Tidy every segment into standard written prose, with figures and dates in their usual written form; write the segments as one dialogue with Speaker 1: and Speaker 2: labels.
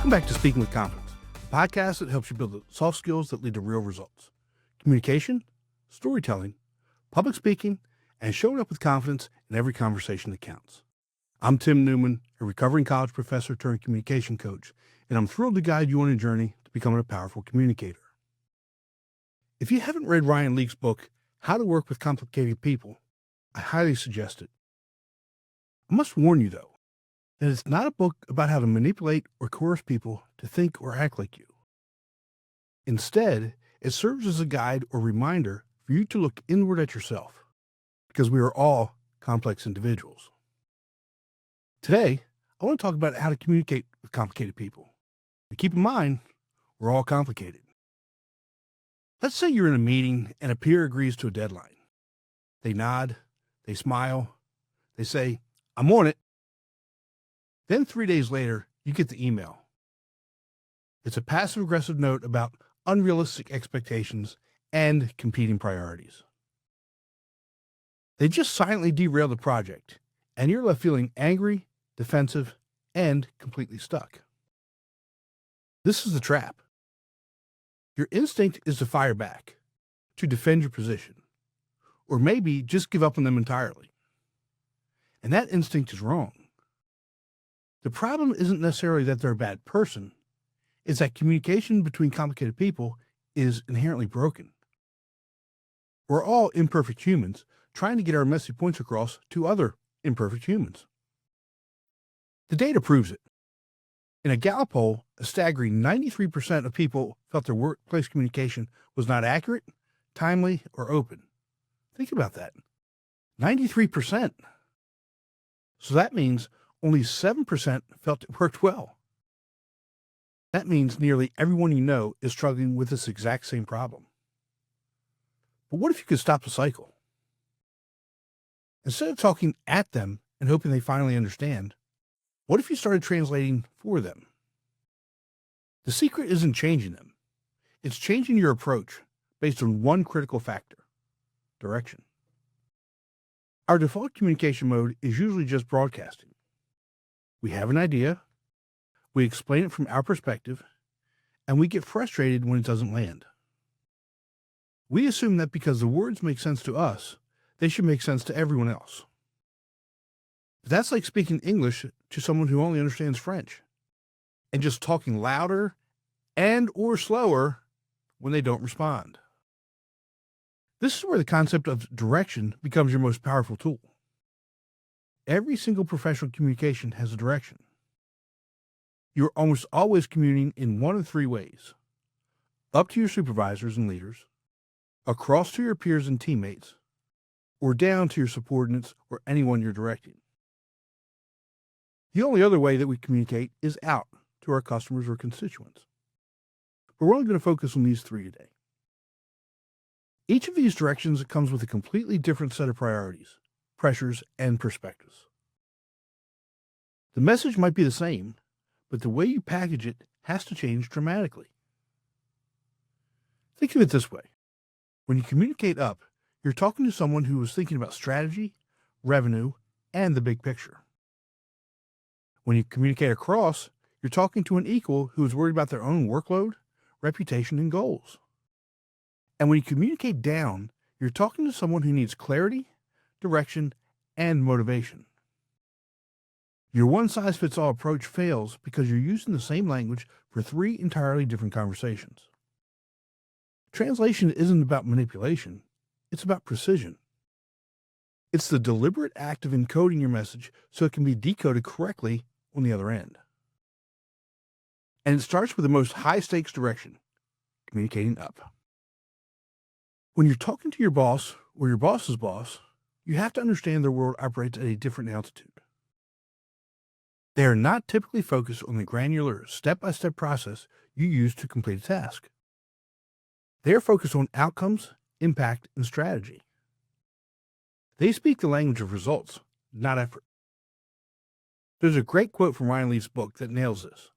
Speaker 1: Welcome back to Speaking with Confidence, a podcast that helps you build the soft skills that lead to real results. Communication, storytelling, public speaking, and showing up with confidence in every conversation that counts. I'm Tim Newman, a recovering college professor turned communication coach, and I'm thrilled to guide you on a journey to becoming a powerful communicator. If you haven't read Ryan Leake's book, How to Work with Complicated People, I highly suggest it. I must warn you, though, that it's not a book about how to manipulate or coerce people to think or act like you. Instead, it serves as a guide or reminder for you to look inward at yourself, because we are all complex individuals. Today, I want to talk about how to communicate with complicated people. But keep in mind, we're all complicated. Let's say you're in a meeting and a peer agrees to a deadline. They nod, they smile, they say, "I'm on it." Then 3 days later, you get the email. It's a passive-aggressive note about unrealistic expectations and competing priorities. They just silently derail the project, and you're left feeling angry, defensive, and completely stuck. This is the trap. Your instinct is to fire back, to defend your position, or maybe just give up on them entirely. And that instinct is wrong. The problem isn't necessarily that they're a bad person. It's that communication between complicated people is inherently broken. We're all imperfect humans trying to get our messy points across to other imperfect humans. The data proves it. In a Gallup poll, a staggering 93% of people felt their workplace communication was not accurate, timely, or open. Think about that. 93%. So that means only 7% felt it worked well. That means nearly everyone you know is struggling with this exact same problem. But what if you could stop the cycle? Instead of talking at them and hoping they finally understand, what if you started translating for them? The secret isn't changing them. It's changing your approach based on one critical factor: direction. Our default communication mode is usually just broadcasting. We have an idea, we explain it from our perspective, and we get frustrated when it doesn't land. We assume that because the words make sense to us, they should make sense to everyone else. But that's like speaking English to someone who only understands French, and just talking louder and or slower when they don't respond. This is where the concept of direction becomes your most powerful tool. Every single professional communication has a direction. You're almost always communicating in one of three ways: up to your supervisors and leaders, across to your peers and teammates, or down to your subordinates or anyone you're directing. The only other way that we communicate is out to our customers or constituents. But we're only going to focus on these three today. Each of these directions comes with a completely different set of priorities, pressures, and perspectives. The message might be the same, but the way you package it has to change dramatically. Think of it this way. When you communicate up, you're talking to someone who is thinking about strategy, revenue, and the big picture. When you communicate across, you're talking to an equal who is worried about their own workload, reputation, and goals. And when you communicate down, you're talking to someone who needs clarity, direction, and motivation. Your one-size-fits-all approach fails because you're using the same language for three entirely different conversations. Translation isn't about manipulation, it's about precision. It's the deliberate act of encoding your message so it can be decoded correctly on the other end. And it starts with the most high-stakes direction: communicating up. When you're talking to your boss or your boss's boss, you have to understand their world operates at a different altitude. They are not typically focused on the granular, step-by-step process you use to complete a task. They are focused on outcomes, impact, and strategy. They speak the language of results, not effort. There's a great quote from Ryan Leake's book that nails this.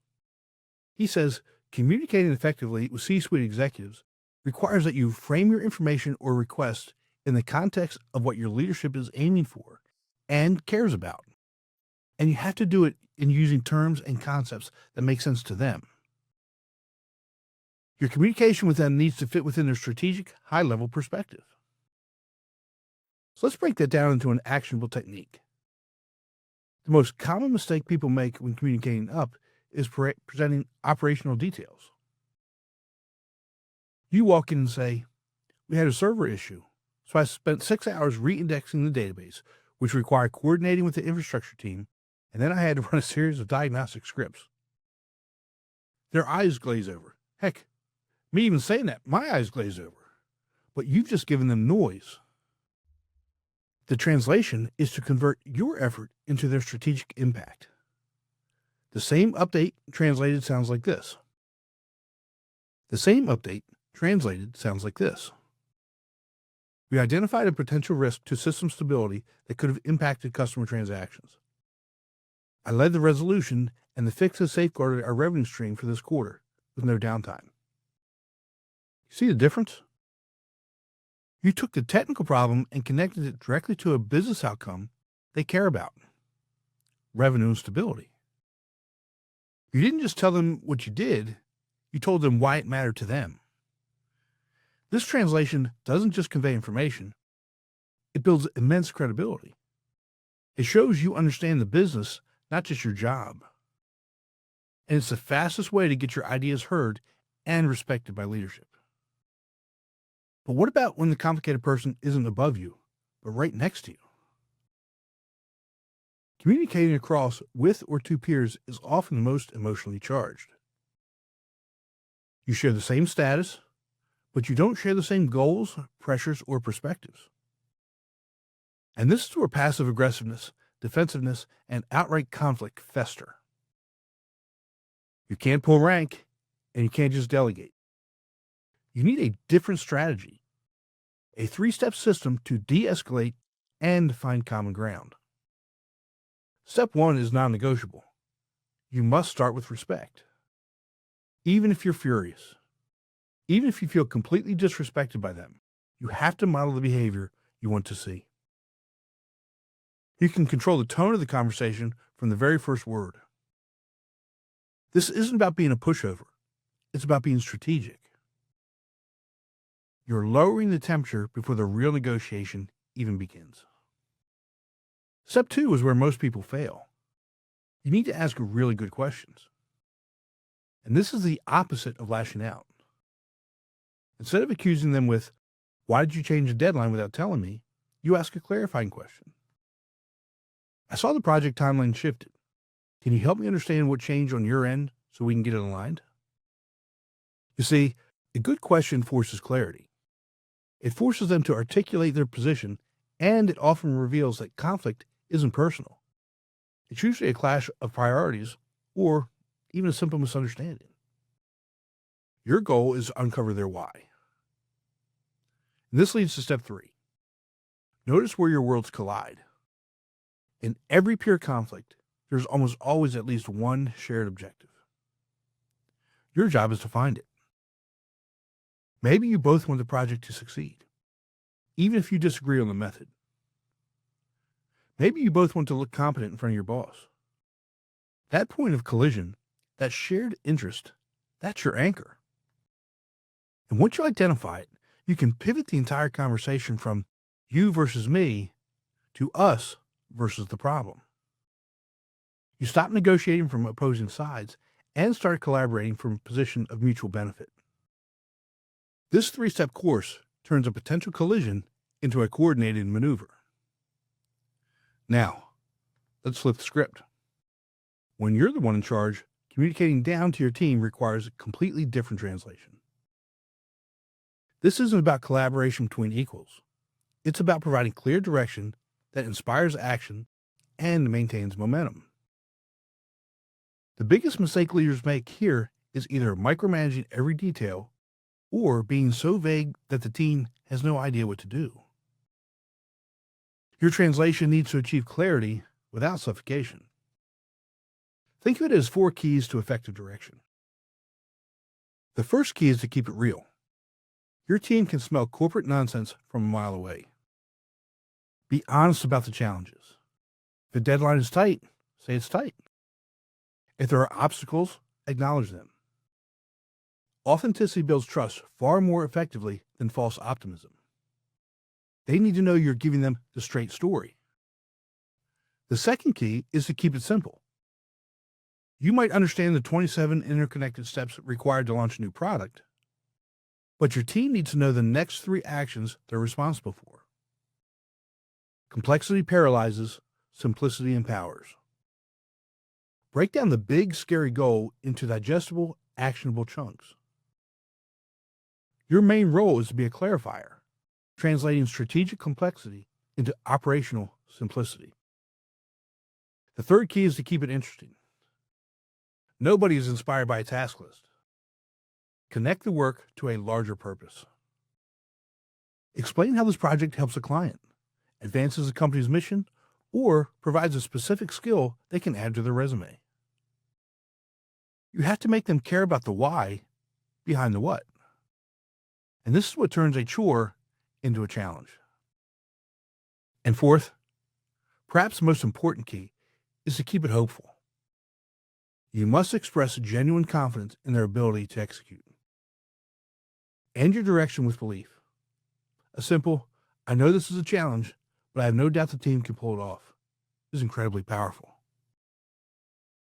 Speaker 1: He says, "Communicating effectively with C-suite executives requires that you frame your information or request in the context of what your leadership is aiming for and cares about. And you have to do it in using terms and concepts that make sense to them. Your communication with them needs to fit within their strategic, high-level perspective. So let's break that down into an actionable technique. The most common mistake people make when communicating up is presenting operational details. You walk in and say, "We had a server issue, so I spent 6 hours re-indexing the database, which required coordinating with the infrastructure team, and then I had to run a series of diagnostic scripts." Their eyes glaze over. Heck, me even saying that, my eyes glaze over. But you've just given them noise. The translation is to convert your effort into their strategic impact. The same update translated sounds like this. The same update translated sounds like this. We identified a potential risk to system stability that could have impacted customer transactions. I led the resolution, and the fixes safeguarded our revenue stream for this quarter with no downtime. See the difference? You took the technical problem and connected it directly to a business outcome they care about: revenue and stability. You didn't just tell them what you did, you told them why it mattered to them. This translation doesn't just convey information, it builds immense credibility. It shows you understand the business, not just your job. And it's the fastest way to get your ideas heard and respected by leadership. But what about when the complicated person isn't above you, but right next to you? Communicating across with or to peers is often the most emotionally charged. You share the same status, but you don't share the same goals, pressures, or perspectives. And this is where passive aggressiveness, defensiveness, and outright conflict fester. You can't pull rank, and you can't just delegate. You need a different strategy, a 3-step system to de-escalate and find common ground. Step 1 is non-negotiable. You must start with respect. Even if you're furious, even if you feel completely disrespected by them, you have to model the behavior you want to see. You can control the tone of the conversation from the very first word. This isn't about being a pushover. It's about being strategic. You're lowering the temperature before the real negotiation even begins. Step 2 is where most people fail. You need to ask really good questions. And this is the opposite of lashing out. Instead of accusing them with, "Why did you change the deadline without telling me?" you ask a clarifying question. "I saw the project timeline shifted. Can you help me understand what changed on your end so we can get it aligned?" You see, a good question forces clarity. It forces them to articulate their position, and it often reveals that conflict isn't personal. It's usually a clash of priorities or even a simple misunderstanding. Your goal is to uncover their why. And this leads to step 3. Notice where your worlds collide. In every peer conflict, there's almost always at least one shared objective. Your job is to find it. Maybe you both want the project to succeed, even if you disagree on the method. Maybe you both want to look competent in front of your boss. That point of collision, that shared interest, that's your anchor. And once you identify it, you can pivot the entire conversation from you versus me to us versus the problem. You stop negotiating from opposing sides and start collaborating from a position of mutual benefit. This 3-step course turns a potential collision into a coordinated maneuver. Now, let's flip the script. When you're the one in charge, communicating down to your team requires a completely different translation. This isn't about collaboration between equals. It's about providing clear direction that inspires action and maintains momentum. The biggest mistake leaders make here is either micromanaging every detail or being so vague that the team has no idea what to do. Your translation needs to achieve clarity without suffocation. Think of it as 4 keys to effective direction. The first key is to keep it real. Your team can smell corporate nonsense from a mile away. Be honest about the challenges. If the deadline is tight, say it's tight. If there are obstacles, acknowledge them. Authenticity builds trust far more effectively than false optimism. They need to know you're giving them the straight story. The second key is to keep it simple. You might understand the 27 interconnected steps required to launch a new product, but your team needs to know the next 3 actions they're responsible for. Complexity paralyzes, simplicity empowers. Break down the big, scary goal into digestible, actionable chunks. Your main role is to be a clarifier, translating strategic complexity into operational simplicity. The third key is to keep it interesting. Nobody is inspired by a task list. Connect the work to a larger purpose. Explain how this project helps a client, advances the company's mission, or provides a specific skill they can add to their resume. You have to make them care about the why behind the what. And this is what turns a chore into a challenge. And fourth, perhaps the most important key, is to keep it hopeful. You must express genuine confidence in their ability to execute. End your direction with belief. A simple, "I know this is a challenge, but I have no doubt the team can pull it off," is incredibly powerful.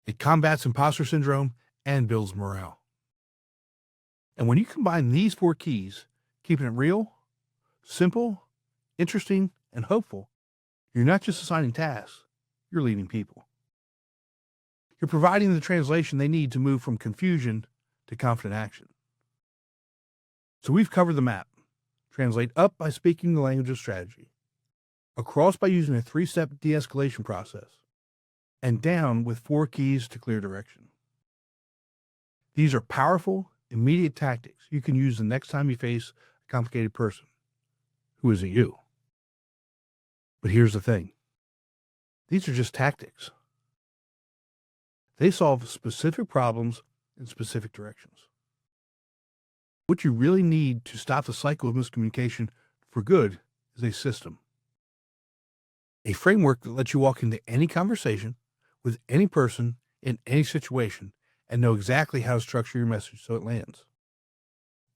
Speaker 1: It combats imposter syndrome and builds morale. And when you combine these 4 keys, keeping it real, simple, interesting, and hopeful, you're not just assigning tasks, you're leading people. You're providing the translation they need to move from confusion to confident action. So we've covered the map. Translate up by speaking the language of strategy, across by using a 3-step de-escalation process, and down with 4 keys to clear direction. These are powerful, immediate tactics you can use the next time you face a complicated person who isn't you. But here's the thing. These are just tactics. They solve specific problems in specific directions. What you really need to stop the cycle of miscommunication for good is a system. A framework that lets you walk into any conversation with any person in any situation and know exactly how to structure your message so it lands.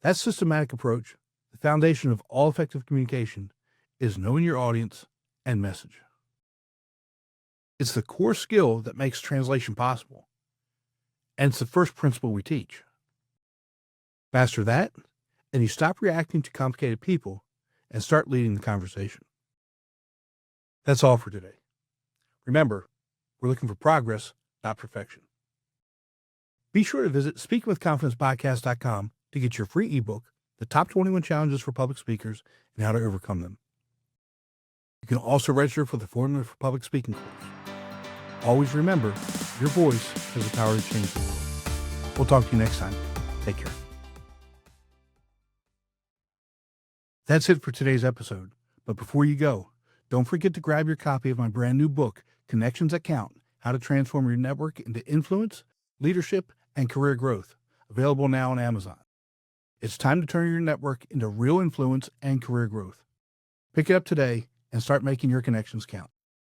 Speaker 1: That systematic approach, the foundation of all effective communication, is knowing your audience and message. It's the core skill that makes translation possible, and it's the first principle we teach. Master that, and you stop reacting to complicated people and start leading the conversation. That's all for today. Remember, we're looking for progress, not perfection. Be sure to visit speakingwithconfidencepodcast.com to get your free ebook, The Top 21 Challenges for Public Speakers and How to Overcome Them. You can also register for the Formula for Public Speaking course. Always remember, your voice has the power to change the world. We'll talk to you next time. Take care. That's it for today's episode. But before you go, don't forget to grab your copy of my brand new book, Connections That Count: How to Transform Your Network into Influence, Leadership, and Career Growth, available now on Amazon. It's time to turn your network into real influence and career growth. Pick it up today and start making your connections count.